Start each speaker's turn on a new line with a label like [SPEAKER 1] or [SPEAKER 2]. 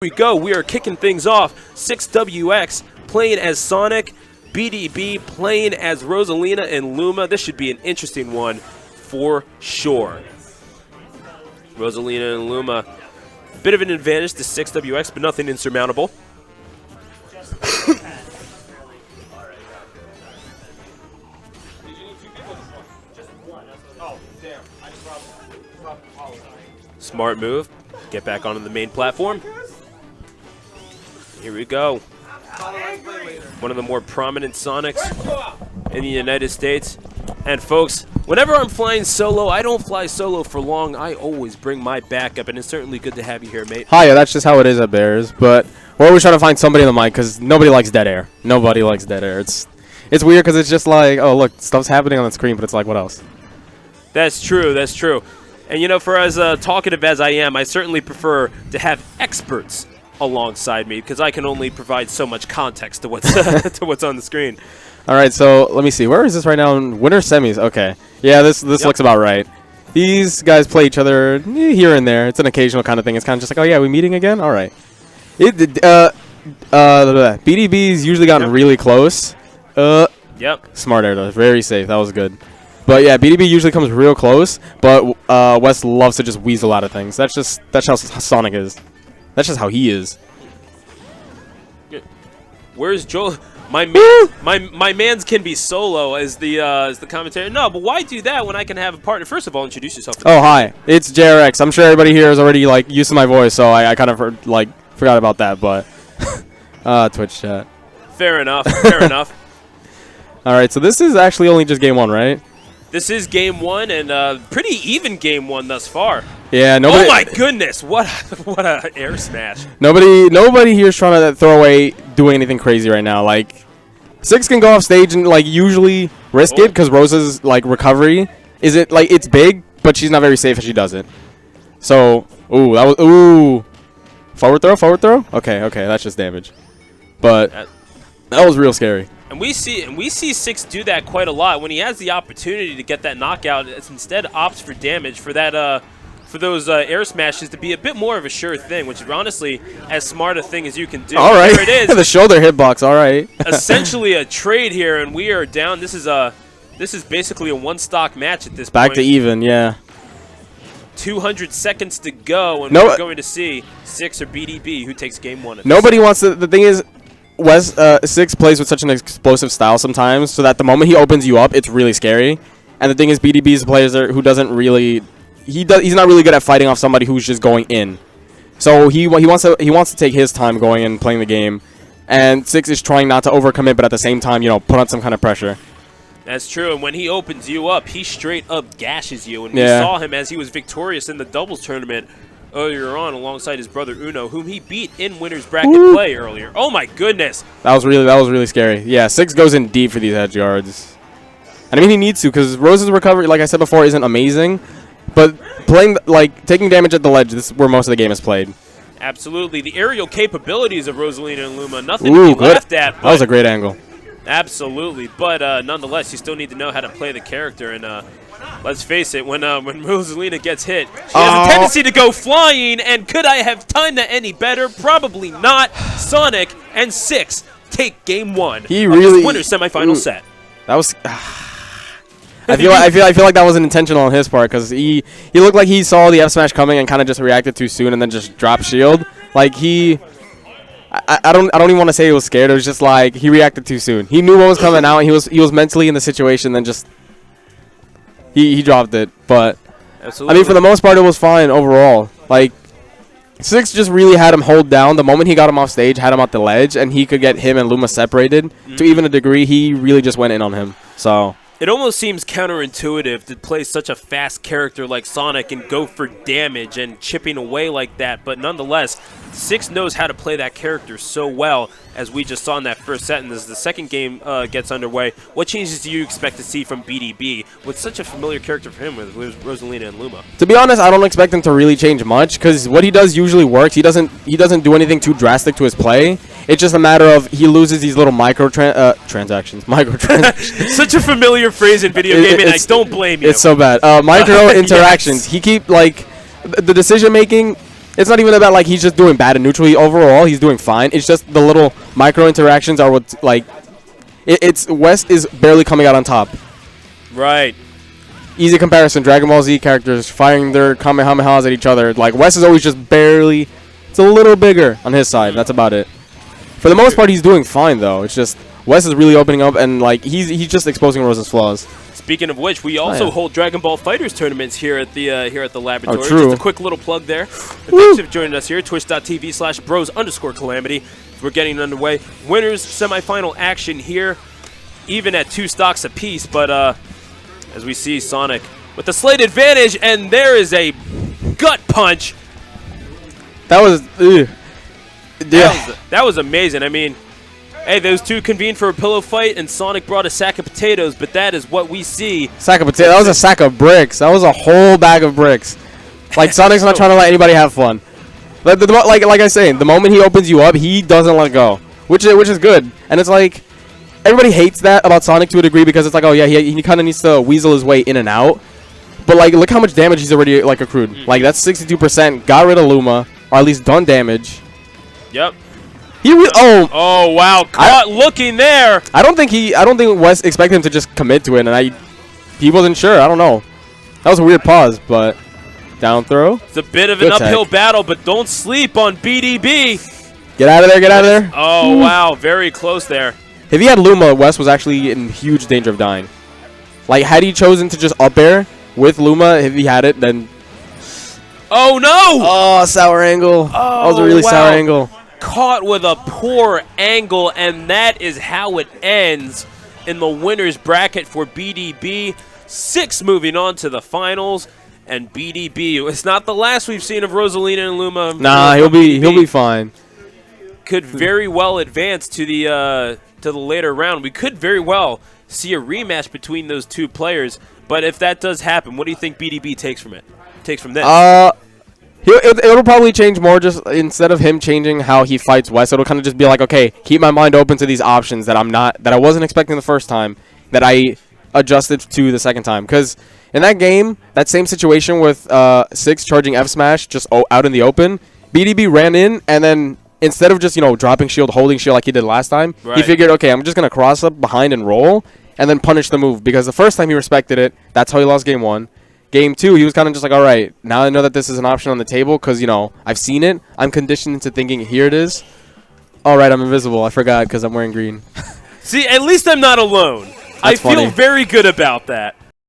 [SPEAKER 1] we go. We are kicking things off. 6WX playing as Sonic, BDB playing as Rosalina and Luma. This should be an interesting one for sure. Rosalina and Luma, bit of an advantage to 6WX, but nothing insurmountable. Smart move. Get back onto the main platform. Here we go. One of the more prominent Sonics in the United States. And folks, whenever I'm flying solo, I don't fly solo for long. I always bring my backup, and it's certainly good to have you here, mate.
[SPEAKER 2] Hi, yeah, that's just how it is at Bears. But we're always trying to find somebody in the mic because nobody likes dead air. Nobody likes dead air. It's weird because it's just like, oh, look, stuff's happening on the screen, but it's like, what else?
[SPEAKER 1] That's true. That's true. And, you know, for as talkative as I am, I certainly prefer to have experts alongside me because I can only provide so much context to what's to what's on the screen.
[SPEAKER 2] All right, so let me see. Where is this right now? In winter semis. Okay. Yeah, this looks about right. These guys play each other here and there. It's an occasional kind of thing. It's kind of just like, oh, yeah, we meeting again? All right. BDB's usually gotten really close. Smart air, though. Very safe. That was good. But, yeah, BDB usually comes real close, but Wes loves to just weasel out of things. That's how Sonic is. That's just how he is.
[SPEAKER 1] Where's Joel? My mans can be solo as the commentator. No, but why do that when I can have a partner? First of all, introduce yourself.
[SPEAKER 2] Oh, hi. It's JRX. I'm sure everybody here is already like used to my voice, so I kind of forgot about that. But Twitch chat.
[SPEAKER 1] Fair enough. Fair enough.
[SPEAKER 2] All right, so this is actually only just game one, right?
[SPEAKER 1] This is game one, and pretty even game one thus far.
[SPEAKER 2] Yeah, nobody.
[SPEAKER 1] Oh my goodness! What a air smash!
[SPEAKER 2] Nobody here is trying to throw away doing anything crazy right now. Like, Six can go off stage and like usually risk it because Rosa's like recovery isn't like it's big, but she's not very safe if she does it. So, forward throw. Okay, that's just damage. But that was real scary.
[SPEAKER 1] And we see Six do that quite a lot when he has the opportunity to get that knockout. It's instead opts for damage for that for those air smashes to be a bit more of a sure thing, which is honestly as smart a thing as you can do.
[SPEAKER 2] All right,
[SPEAKER 1] there it is.
[SPEAKER 2] The shoulder hitbox. All right.
[SPEAKER 1] Essentially a trade here, and we are down. This is basically a one-stock match at this point.
[SPEAKER 2] Back to even, yeah.
[SPEAKER 1] 200 seconds to go, and we're going to see Six or BDB who takes game one.
[SPEAKER 2] Nobody wants to. The thing is, Six plays with such an explosive style sometimes, so that the moment he opens you up, it's really scary. And the thing is, BDB's a player who doesn't really, he's not really good at fighting off somebody who's just going in. So he wants to take his time going and playing the game, and Six is trying not to overcommit, but at the same time, put on some kind of pressure.
[SPEAKER 1] That's true, and when he opens you up, he straight up gashes you, and we saw him as he was victorious in the doubles tournament earlier on alongside his brother Uno, whom he beat in winner's bracket play earlier. Oh my goodness.
[SPEAKER 2] That was really scary. Yeah, Six goes in deep for these edge guards. And I mean he needs to because Rosa's recovery, like I said before, isn't amazing. But taking damage at the ledge, this is where most of the game is played.
[SPEAKER 1] Absolutely. The aerial capabilities of Rosalina and Luma, nothing to be laughed at.
[SPEAKER 2] That was a great angle.
[SPEAKER 1] Absolutely. But nonetheless, you still need to know how to play the character, and let's face it, when Rosalina gets hit, she has a tendency to go flying, and could I have timed that any better? Probably not. Sonic and Six take game one of this winner's semifinal set.
[SPEAKER 2] That was... I feel like that wasn't intentional on his part because he looked like he saw the F smash coming and kind of just reacted too soon and then just dropped shield. Like I don't even want to say he was scared. It was just like he reacted too soon. He knew what was coming out. And he was mentally in the situation. Then just he dropped it. But absolutely. I mean, for the most part, it was fine overall. Like Six just really had him hold down. The moment he got him off stage, had him at the ledge, and he could get him and Luma separated to even a degree. He really just went in on him. So.
[SPEAKER 1] It almost seems counterintuitive to play such a fast character like Sonic and go for damage and chipping away like that, but nonetheless, Six knows how to play that character so well, as we just saw in that first set, and as the second game gets underway. What changes do you expect to see from BDB with such a familiar character for him with Rosalina and Luma?
[SPEAKER 2] To be honest, I don't expect him to really change much, because what he does usually works. He doesn't do anything too drastic to his play. It's just a matter of he loses these little microtransactions.
[SPEAKER 1] Such a familiar phrase in video gaming, I don't blame you.
[SPEAKER 2] It's so bad. Micro interactions. Yes. He keep the decision making It's not even about like he's just doing bad and neutral. Overall, he's doing fine. It's just the little micro interactions are what like. It's West is barely coming out on top.
[SPEAKER 1] Right.
[SPEAKER 2] Easy comparison. Dragon Ball Z characters firing their Kamehamehas at each other. Like West is always just barely. It's a little bigger on his side. That's about it. For the most part, he's doing fine though. It's just West is really opening up and like he's just exposing Rosa's flaws.
[SPEAKER 1] Speaking of which, we also hold Dragon Ball FighterZ tournaments here at the laboratory.
[SPEAKER 2] Oh, true.
[SPEAKER 1] Just a quick little plug there. Thanks for joining us here, twitch.tv/bros_Calamity. We're getting underway. Winners semifinal action here, even at 2 stocks apiece. But as we see, Sonic with the slight advantage, and there is a gut punch.
[SPEAKER 2] That was,
[SPEAKER 1] that was amazing. I mean, hey, those two convened for a pillow fight, and Sonic brought a sack of potatoes, but that is what we see.
[SPEAKER 2] Sack of potatoes? That was a sack of bricks. That was a whole bag of bricks. Like, Sonic's not trying to let anybody have fun. Like I say, the moment he opens you up, he doesn't let go, which is good. And it's like, everybody hates that about Sonic to a degree because it's like, oh, yeah, he kind of needs to weasel his way in and out. But, like, look how much damage he's already, like, accrued. Like, that's 62%. Got rid of Luma, or at least done damage.
[SPEAKER 1] Yep.
[SPEAKER 2] Oh
[SPEAKER 1] wow! Caught looking there.
[SPEAKER 2] I don't think West expected him to just commit to it, and he wasn't sure. I don't know. That was a weird pause, but down throw.
[SPEAKER 1] It's a bit of an uphill battle, but don't sleep on BDB.
[SPEAKER 2] Get out of there! Get out of there!
[SPEAKER 1] Oh wow! Very close there.
[SPEAKER 2] If he had Luma, West was actually in huge danger of dying. Like had he chosen to just up air with Luma, if he had it, then.
[SPEAKER 1] Oh no!
[SPEAKER 2] Oh, sour angle.
[SPEAKER 1] Oh,
[SPEAKER 2] that was a really sour angle.
[SPEAKER 1] Caught with a poor angle, and that is how it ends in the winner's bracket for BDB. 6 moving on to the finals, and BDB. It's not the last we've seen of Rosalina and Luma.
[SPEAKER 2] Nah, he'll be fine.
[SPEAKER 1] Could very well advance to the later round. We could very well see a rematch between those two players. But if that does happen, what do you think BDB takes from it? Takes from this?
[SPEAKER 2] It'll probably change more. Just instead of him changing how he fights West, it'll kind of just be like, okay, keep my mind open to these options that I wasn't expecting the first time, that I adjusted to the second time. Because in that game, that same situation with 6 charging F smash just out in the open, BDB ran in and then instead of just dropping shield, holding shield like he did last time, he figured, okay, I'm just gonna cross up behind and roll and then punish the move. Because the first time he respected it, that's how he lost game 1. Game 2, he was kind of just like, all right, now I know that this is an option on the table because, I've seen it. I'm conditioned into thinking, here it is. All right, I'm invisible. I forgot because I'm wearing green.
[SPEAKER 1] See, at least I'm not alone. I feel very good about that.